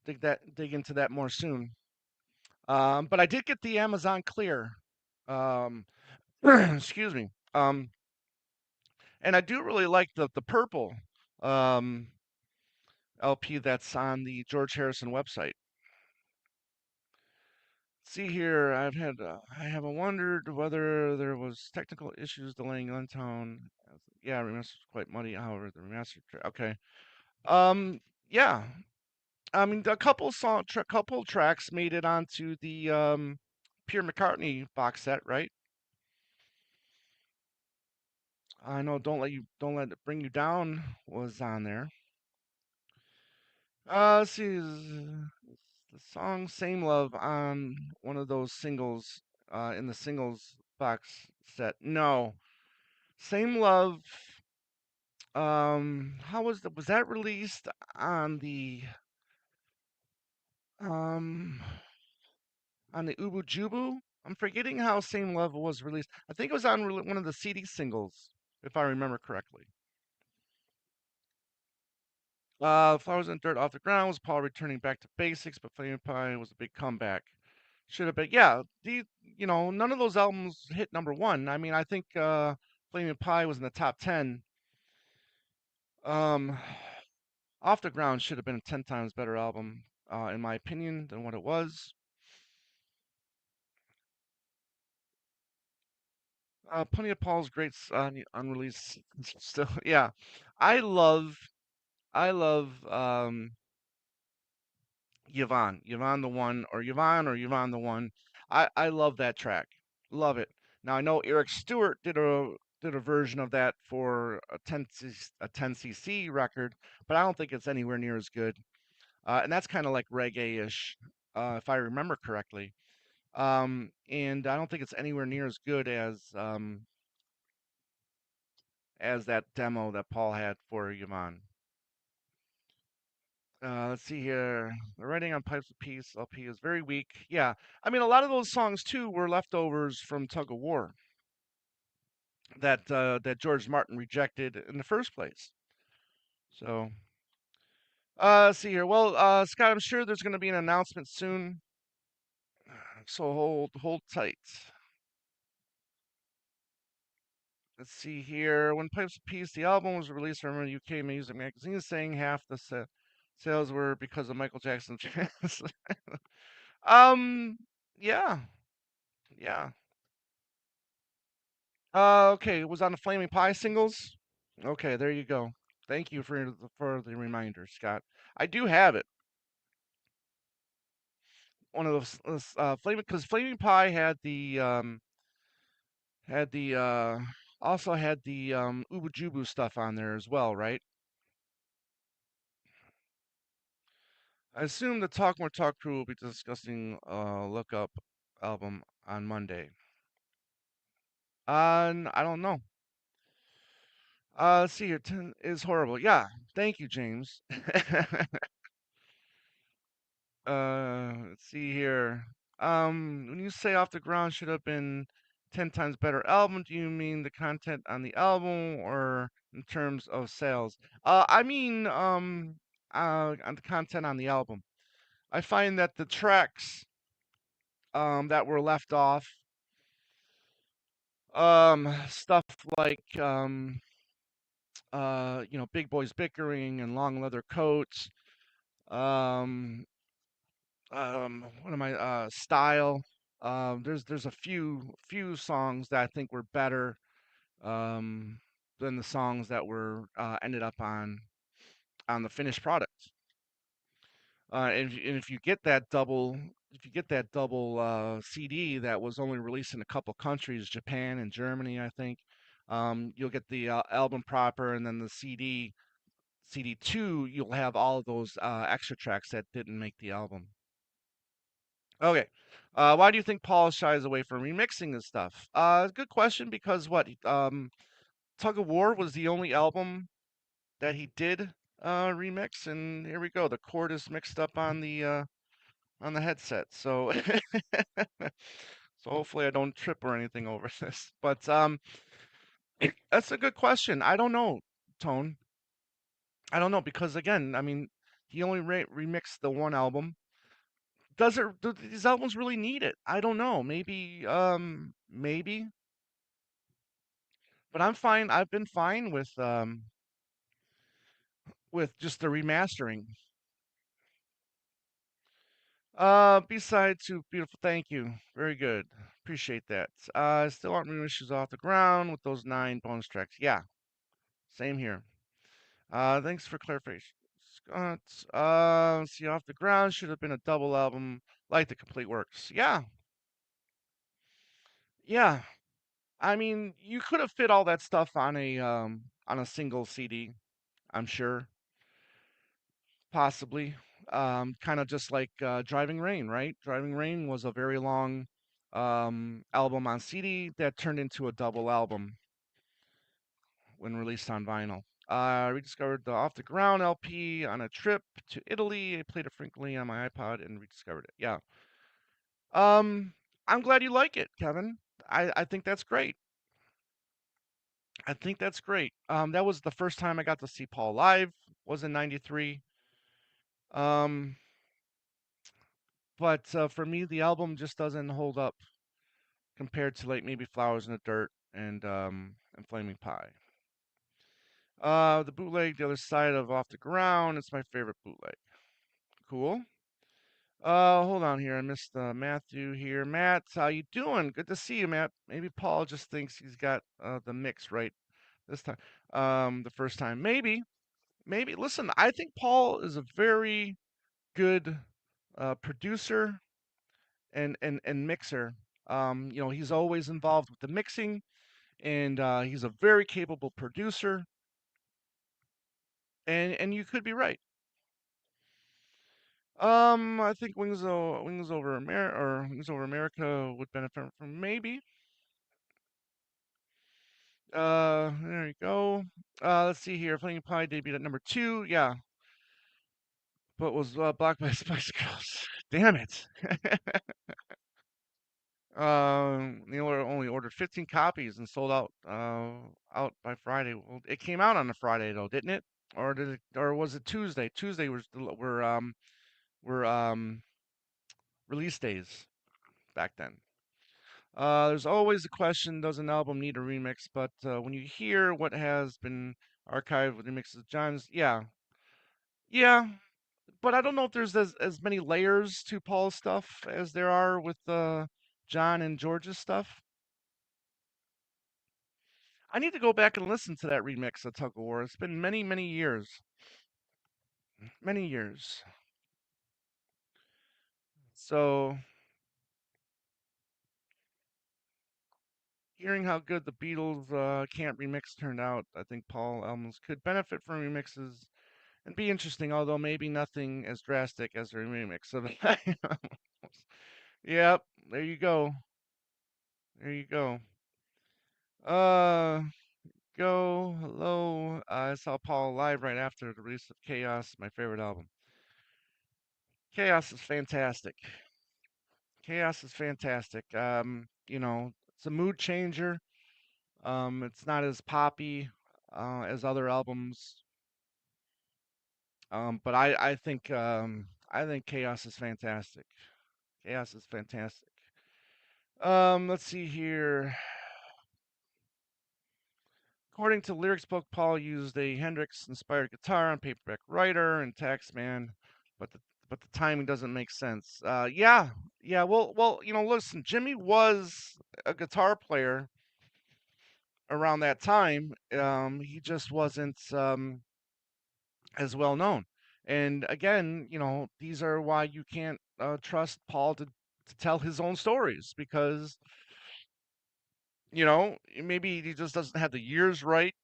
dig into that more soon. But I did get the Amazon Clear. Um, excuse me. And I do really like the purple um, LP that's on the George Harrison website. See here, I have wondered whether there was technical issues delaying Glentown. Yeah, remastered was quite muddy. However, the okay. Um, yeah. I mean, a couple tracks made it onto the Pure McCartney box set, right? I know. Don't let it bring you down was on there. Let's see, the song "Same Love" on one of those singles in the singles box set. No, "Same Love." How was that released um on the Ubu Jubu? I'm forgetting how "Same Love" was released. I think it was on one of the CD singles, if I remember correctly. Flowers and Dirt Off the Ground was Paul returning back to basics, but Flaming Pie was a big comeback. Should have been, yeah. None of those albums hit number one. I mean, I think Flaming Pie was in the top 10. Um, Off the Ground should have been a 10 times better album, in my opinion, than what it was. Plenty of Paul's great unreleased still. Yeah, I love, I love Yvonne the One, or Yvonne the One. I love that track. Love it. Now I know Eric Stewart did a version of that for a 10cc record, but I don't think it's anywhere near as good. And that's kind of like reggae-ish. if I remember correctly. And I don't think it's anywhere near as good as that demo that Paul had for Yvonne. Let's see here. The writing on Pipes of Peace LP is very weak. Yeah, I mean a lot of those songs too were leftovers from Tug of War that George Martin rejected in the first place. So, let's see here. Well, Scott, I'm sure there's going to be an announcement soon, so hold tight. Let's see here. When Pipes of Peace, the album was released from a UK music magazine, saying half the sales were because of Michael Jackson's. um, yeah, yeah. Okay, it was on the Flaming Pie singles. Okay, there you go. Thank you for the reminder, Scott. I do have it. One of those Flaming because Flaming Pie had the also had the Ubu Jubu stuff on there as well, right? I assume the Talk More Talk crew will be discussing Look Up album on Monday. I don't know. Let's see here. 10 is horrible. Yeah. Thank you, James. Let's see here. When you say Off the Ground should have been 10 times better album, do you mean the content on the album or in terms of sales? I mean, on the content on the album. I find that the tracks that were left off, stuff like Big Boys Bickering and Long Leather Coats, um, what am I style. There's a few songs that I think were better um, than the songs that were ended up on the finished product. And if you get that double CD that was only released in a couple countries, Japan and Germany, I think, you'll get the album proper, and then the CD2, you'll have all of those extra tracks that didn't make the album. Okay. Why do you think Paul shies away from remixing this stuff? Good question because what? Tug of War was the only album that he did remix, and here we go. The chord is mixed up on the headset, so so hopefully I don't trip or anything over this. But that's a good question. I don't know, Tone. I don't know because again, I mean, he only remixed the one album. Do these albums really need it? I don't know. Maybe, but I'm fine. I've been fine with just the remastering. B-side to Beautiful. Thank you. Very good. Appreciate that. Still aren't new issues off the ground with those 9 bonus tracks. Yeah, same here. Thanks for clarification. Scott, see off the ground should have been a double album like the complete works. Yeah, yeah. I mean, you could have fit all that stuff on a single CD, I'm sure, possibly. Kind of just like Driving Rain, right? Driving Rain was a very long album on CD that turned into a double album when released on vinyl. I rediscovered the Off the Ground LP on a trip to Italy. I played it frequently on my iPod and rediscovered it. Yeah. Um, I'm glad you like it, Kevin. I think that's great. I think that's great. That was the first time I got to see Paul live. Was in '93. Um, but for me, the album just doesn't hold up compared to like maybe Flowers in the Dirt and Flaming Pie. The bootleg, the other side of Off the Ground. It's my favorite bootleg. Cool. Hold on here. I missed Matthew here. Matt, how you doing? Good to see you, Matt. Maybe Paul just thinks he's got the mix right this time. The first time, maybe. Listen, I think Paul is a very good producer and mixer. He's always involved with the mixing, and he's a very capable producer. And you could be right. I think Wings Over America or Wings Over America would benefit from maybe. There you go. Let's see here. Flaming Pie debuted at number 2. Yeah, but was blocked by Spice Girls. Damn it. Neil only ordered 15 copies and sold out by Friday. Well, it came out on a Friday though, didn't it? Or did it? Or was it Tuesday? Tuesday was were release days back then. There's always the question: does an album need a remix? But when you hear what has been archived with remixes of John's, yeah, yeah. But I don't know if there's as many layers to Paul's stuff as there are with John and George's stuff. I need to go back and listen to that remix of Tug of War. It's been many, many years. Many years. So, hearing how good the Beatles Can't Remix turned out, I think Paul albums could benefit from remixes and be interesting, although maybe nothing as drastic as a remix of it. Yep, there you go. There you go. Uh, go. Hello. I saw Paul live right after the release of Chaos, my favorite album. Chaos is fantastic. Chaos is fantastic. It's a mood changer. It's not as poppy as other albums. But I think Chaos is fantastic. Chaos is fantastic. Let's see here. According to Lyrics Book, Paul used a Hendrix-inspired guitar on Paperback Writer and Taxman, but the timing doesn't make sense. Yeah. Well, listen, Jimmy was a guitar player around that time. He just wasn't as well known. And again, these are why you can't trust Paul to tell his own stories because, maybe he just doesn't have the years right.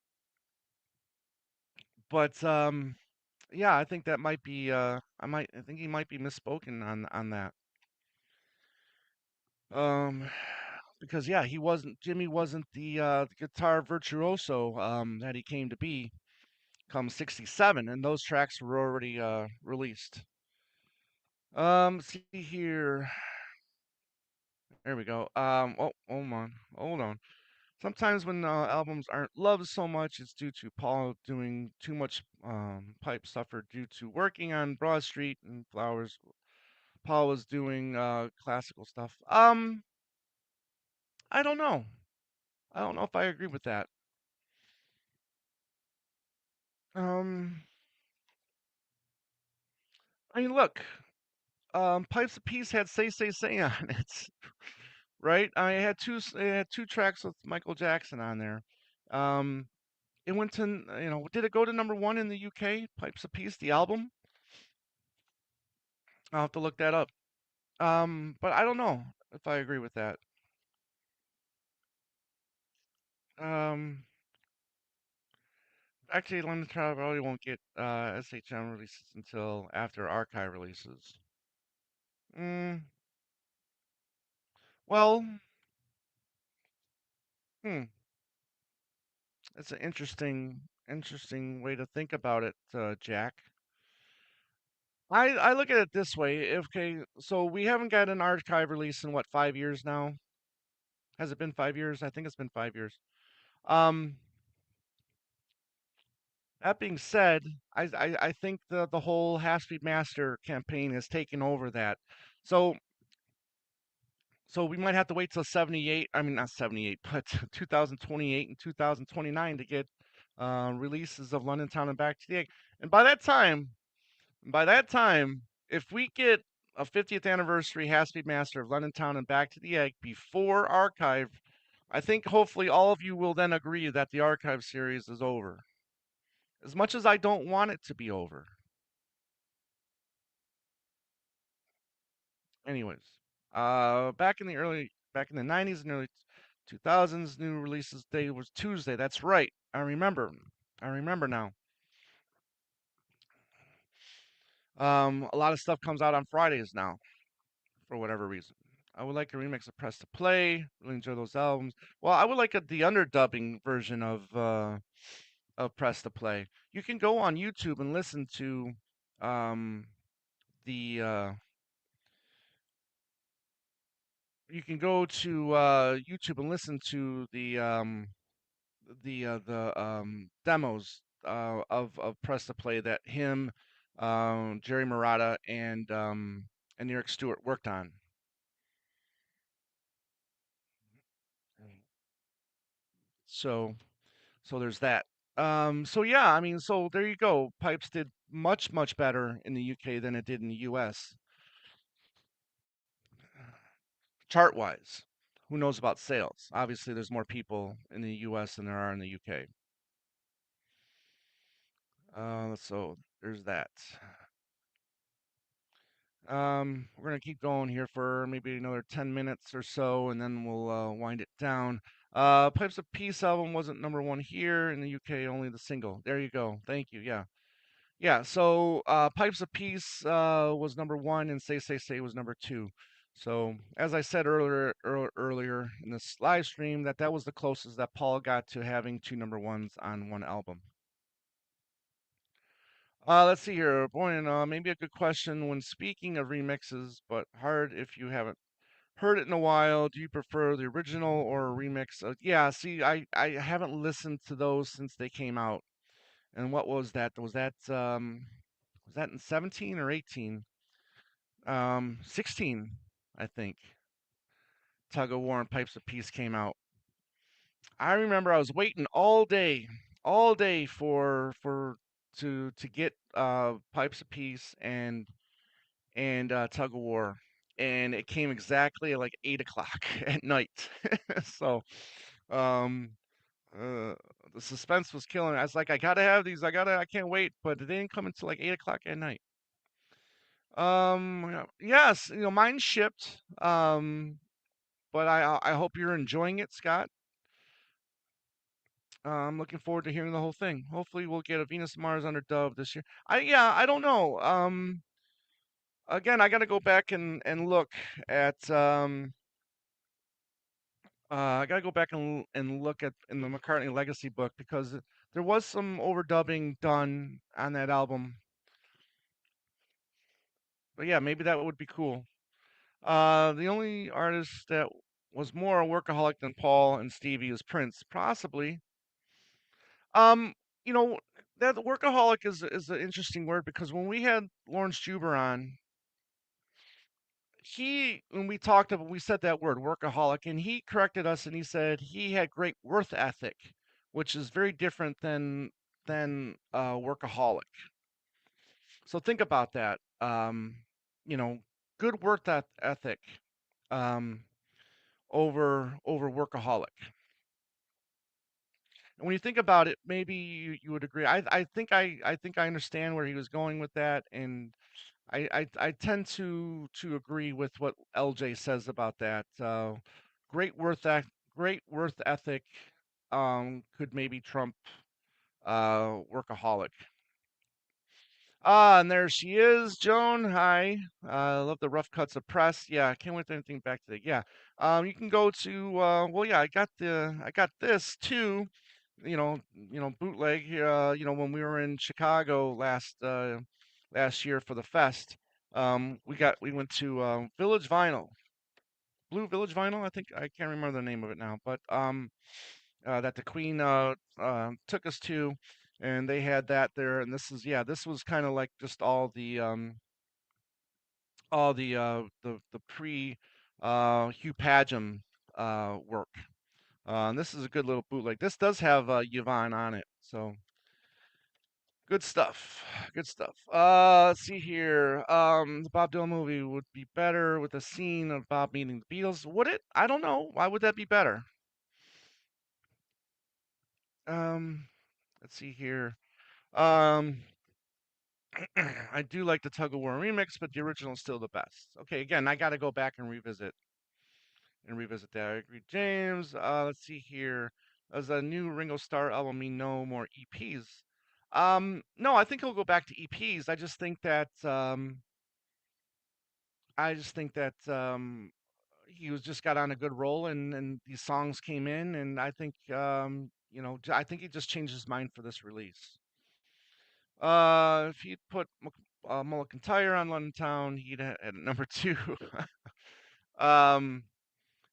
But yeah, I think that might be I think he might be misspoken on that. Um because yeah, Jimmy wasn't the guitar virtuoso that he came to be come 67 and those tracks were already released. See here. There we go. Oh, hold on. Hold on. Sometimes when albums aren't loved so much, it's due to Paul doing too much pipe stuff or due to working on Broad Street and Flowers. Paul was doing classical stuff. I don't know. I don't know if I agree with that. Um, I mean, look, Pipes of Peace had "Say Say Say" on it, right? It had two tracks with Michael Jackson on there. Um, it went to, did it go to number one in the UK? Pipes of Peace, the album. I'll have to look that up. But I don't know if I agree with that. Um, Actually, London Trial probably won't get SHM releases until after archive releases. Mm, well, hmm, it's an interesting way to think about it, Jack. I look at it this way. Okay, so we haven't got an archive release in what 5 years now? Has it been 5 years? I think it's been 5 years. Um, that being said, I think the whole Half Speed Master campaign has taken over that. So we might have to wait till 78. I mean, not 78, but 2028 and 2029 to get releases of London Town and Back to the Egg. And by that time, if we get a 50th anniversary Half-Speed Master of London Town and Back to the Egg before Archive, I think hopefully all of you will then agree that the Archive series is over. As much as I don't want it to be over. Anyways, back in the 90s and early 2000s, new releases day was Tuesday. That's right. I remember. I remember now. A lot of stuff comes out on Fridays now for whatever reason. I would like a remix of Press to Play. Really enjoy those albums. Well, I would like the underdubbing version of Press to Play. You can go on YouTube and listen to um, the you can go to YouTube and listen to the demos of Press to Play that him, Jerry Murata, and Eric Stewart worked on. So so there's that. So yeah, I mean, so there you go. Pipes did much better in the UK than it did in the US, chart wise. Who knows about sales? Obviously, there's more people in the US than there are in the UK. So there's that. We're gonna keep going here for maybe another 10 minutes or so, and then we'll wind it down. Pipes of Peace album wasn't number one here in the UK, only the single. There you go. Thank you. Yeah, yeah. So Pipes of Peace was number one, and Say was number two. So as I said earlier in this live stream, that was the closest that Paul got to having two number ones on one album. Let's see here. Boy, maybe a good question when speaking of remixes, but hard if you haven't heard it in a while. Do you prefer the original or a remix? Yeah, see, I haven't listened to those since they came out. And what was that? Was that in 17 or 18? 16, I think. Tug of War and Pipes of Peace came out. I remember I was waiting all day for to get Pipes of Peace and Tug of War, and it came exactly at like 8 o'clock at night. So um, uh, the suspense was killing me. I was like, I gotta have these. I can't wait. But they didn't come until like 8 o'clock at night. Yes, mine shipped. But I hope you're enjoying it, Scott. I'm looking forward to hearing the whole thing. Hopefully, we'll get a Venus Mars underdub this year. I don't know. Again, I got to go back and look at I gotta go back and look at in the McCartney Legacy book because there was some overdubbing done on that album. But yeah, maybe that would be cool. The only artist that was more a workaholic than Paul and Stevie is Prince, possibly. Um, you know that workaholic is an interesting word because when we had Lawrence Juber on, he when we talked about we said that word workaholic and he corrected us and he said he had great worth ethic, which is very different than workaholic. So think about that. You know, good ethic um, over workaholic. And when you think about it, maybe you would agree. I think I understand where he was going with that, and I tend to agree with what LJ says about that. Great great worth ethic could maybe trump workaholic. Ah, and there she is, Joan. Hi. I love the rough cuts of press. Yeah, I can't wait to anything back today. Yeah. You can go to well yeah, I got this too. Bootleg when we were in Chicago last year for the fest. We went to Village Vinyl. Blue Village Vinyl, I think I can't remember the name of it now, but that the Queen took us to, and they had that there. And this was kind of like just all the pre Hugh Padgham work. And this is a good little bootleg. This does have Yvonne on it, so good stuff. Good stuff. Let's see here. The Bob Dylan movie would be better with a scene of Bob meeting the Beatles. Would it? I don't know. Why would that be better? Um, let's see here. Um, I do like the Tug of War remix, but the original is still the best. Okay, again, I got to go back and revisit that. I agree, James. Let's see here. Does a new Ringo Starr album mean no more EPs? No, I think he'll go back to EPs. I just think that he was just got on a good roll, and these songs came in, and I think I think he just changed his mind for this release. If he'd put Mulligan Tire on London Town, he'd at number two. um,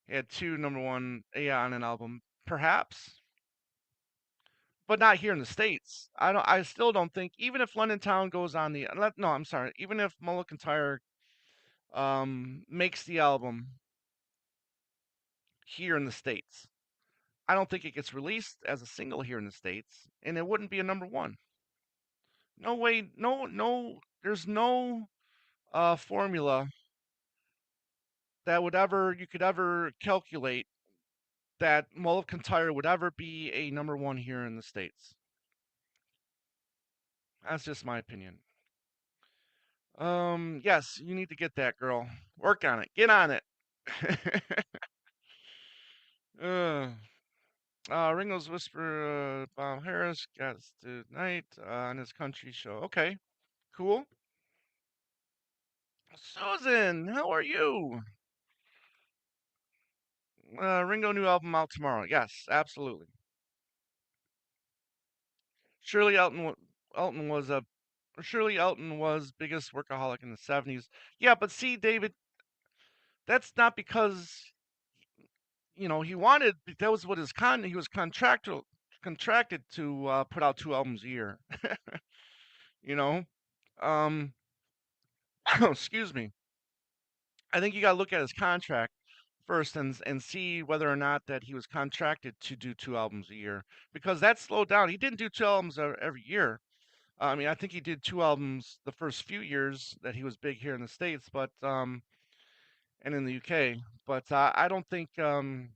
he had two number one, yeah, on an album, perhaps, but not here in the states. I still don't think, even if London Town goes on the no, I'm sorry, even if Mulligan Tire makes the album here in the states, I don't think it gets released as a single here in the states, and it wouldn't be a number one. No way, no. There's no formula that would ever you could ever calculate that Mulligan Tire would ever be a number one here in the states. That's just my opinion. Yes, you need to get that, girl. Work on it. Get on it. uh, Ringo's Whisper, Bob Harris got tonight on his country show. Okay, cool. Susan, how are you? Ringo new album out tomorrow. Yes, absolutely. Surely Elton was a Surely Elton was biggest workaholic in the 70s. Yeah, but see, David, that's not because he wanted. That was what he was contracted to put out two albums a year. You know, um, excuse me. I think you got to look at his contract first and see whether or not that he was contracted to do two albums a year, because that slowed down. He didn't do two albums every year. I mean, I think he did two albums the first few years that he was big here in the States, but and in the UK. But I don't think he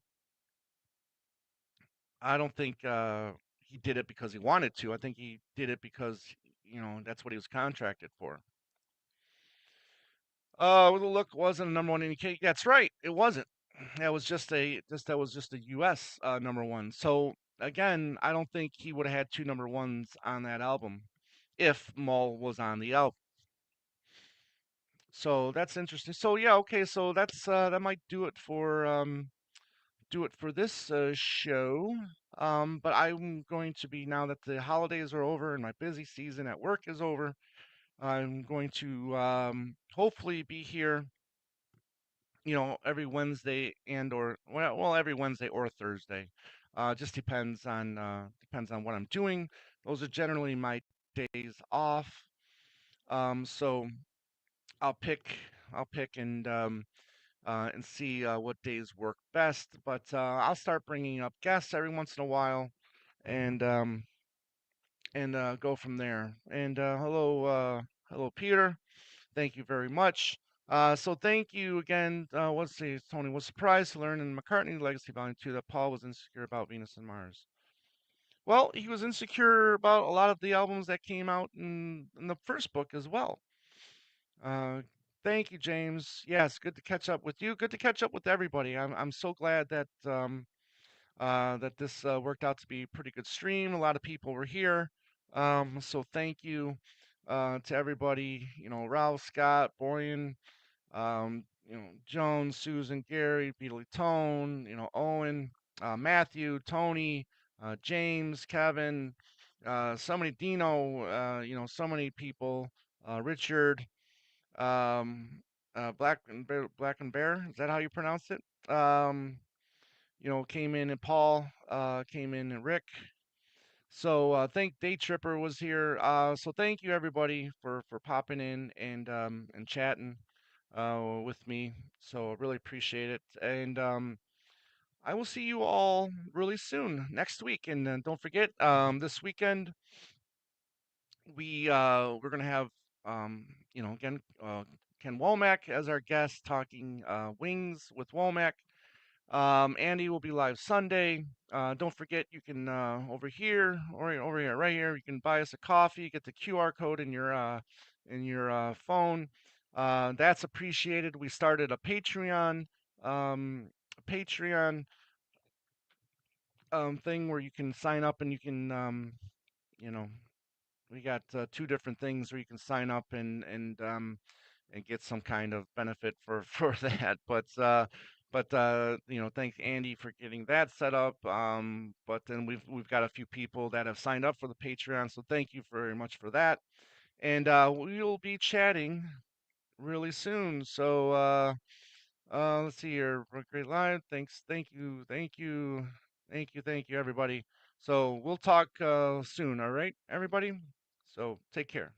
did it because he wanted to. I think he did it because that's what he was contracted for. Well, the look wasn't a number one in the UK. That's right, it wasn't. That was just a US number one. So again, I don't think he would have had two number ones on that album if Mull was on the album. So that's interesting. So yeah, okay. So that might do it for this show. But I'm going to be, now that the holidays are over and my busy season at work is over, I'm going to hopefully be here, every Wednesday and or well, every Wednesday or Thursday. Just depends on what I'm doing. Those are generally my days off. So I'll pick I'll pick and see what days work best. But I'll start bringing up guests every once in a while, and go from there. And hello, Peter. Thank you very much. So thank you again. Let's see, Tony was surprised to learn in McCartney Legacy Volume 2 that Paul was insecure about Venus and Mars. Well, he was insecure about a lot of the albums that came out in the first book as well. Uh, Thank you, James. Yes, good to catch up with you. Good to catch up with everybody. I'm so glad that this worked out to be a pretty good stream. A lot of people were here. So thank you to everybody. Ralph, Scott, Boyan, Jones, Susan, Gary, Beatley Tone, Owen, Matthew, Tony, James, Kevin, so many Dino, so many people, Richard, Black and Bear. Is that how you pronounce it? Came in, and Paul came in, and Rick. So thank Day Tripper was here. So thank you everybody for popping in and chatting with me. So I really appreciate it. And I will see you all really soon next week. And don't forget, this weekend we're gonna have again Ken Womack as our guest, talking wings with Womack. Andy will be live Sunday. Don't forget, you can over here or over here, right here, you can buy us a coffee. Get the QR code in your phone. That's appreciated. We started a um, Patreon thing where you can sign up and you can you know we got two different things where you can sign up and get some kind of benefit for for that. But you know, thanks Andy for getting that set up. But then we've got a few people that have signed up for the Patreon, so thank you very much for that. And we will be chatting really soon. So let's see here. Great live. Thanks. Thank you. Thank you. Thank you. Thank you, everybody. So we'll talk soon. All right, everybody. So take care.